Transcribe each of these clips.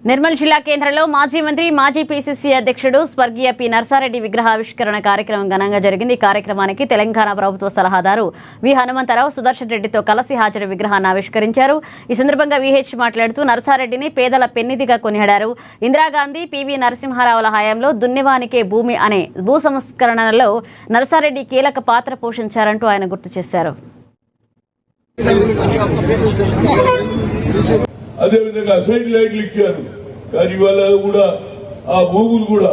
నిర్మల్ జిల్లా కేంద్రంలో మాజీ మంత్రి మాజీ పీసీసీ అధ్యక్షుడు స్వర్గీయ పి నర్సారెడ్డి విగ్రహావిష్కరణ కార్యక్రమం ఘనంగా జరిగింది. ఈ కార్యక్రమానికి తెలంగాణ ప్రభుత్వ సలహాదారు వి హనుమంతరావు సుదర్శన్ రెడ్డితో కలిసి హాజరు విగ్రహాన్ని ఆవిష్కరించారు. ఈ సందర్భంగా విహెచ్ మాట్లాడుతూ నర్సారెడ్డిని పేదల పెన్నిధిగా కొనియాడారు. ఇందిరాగాంధీ, పివి నరసింహారావుల హయాంలో దున్నివానికే భూమి అనే భూ సంస్కరణలో నర్సారెడ్డి కీలక పాత్ర పోషించారంటూ ఆయన గుర్తు చేశారు. అదేవిధంగా సైడ్ లైట్లు ఇచ్చారు. కానీ ఇవాళ కూడా ఆ భూములు కూడా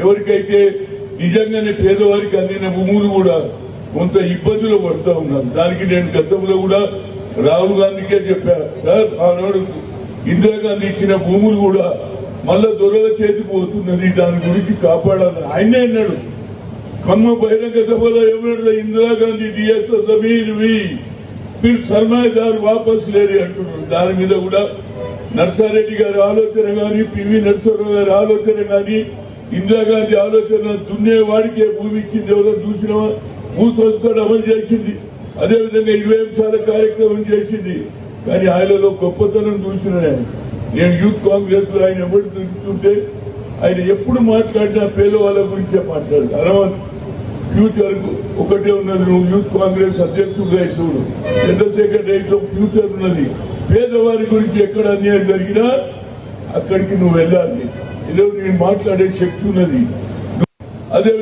ఎవరికైతే నిజంగానే పేదవారికి అందిన భూములు కూడా కొంత ఇబ్బందులు పడుతూ ఉన్నారు. దానికి నేను గతంలో కూడా రాహుల్ గాంధీకే చెప్పాను, సార్ ఆనాడు ఇందిరాగాంధీ ఇచ్చిన భూములు కూడా మళ్ళా దొరల చేతికి పోతున్నది, దాని గురించి కాపాడాలని ఆయనే అన్నాడు. ఖమ్మం బహిరంగ సభలో ఏమన్నా ఇందిరాగాంధీ దియేతో జమీన్ మీరు సర్మాయిదారు వాపస్ లేరు అంటున్నారు. దాని మీద కూడా నర్సారెడ్డి గారి ఆలోచన కానీ, పివి నరసింహారావు గారి ఆలోచన కానీ, ఇందిరాగాంధీ ఆలోచన దున్నేవాడికే భూమి ఇచ్చింది ఎవరో చూసినావా? భూ సంస్కరణ అమలు చేసింది. అదేవిధంగా 20 అంశాల కార్యక్రమం చేసింది. కానీ ఆయనలో గొప్పతనం చూసిన నేను యూత్ కాంగ్రెస్ లో ఆయన ఎవరు తిరుగుతుంటే ఆయన ఎప్పుడు మాట్లాడినా పేదవాళ్ళ గురించే మాట్లాడతారు. ఫ్యూచర్ ఒకటే ఉన్నది, నువ్వు యూత్ కాంగ్రెస్ అధ్యక్షుడుగా చూడు, చంద్రశేఖర్ రెడ్డితో ఫ్యూచర్ ఉన్నది. పేదవారి గురించి ఎక్కడ అన్యాయం జరిగినా అక్కడికి నువ్వు వెళ్ళాలి. ఇలా నేను మాట్లాడే శక్తి ఉన్నది. అదే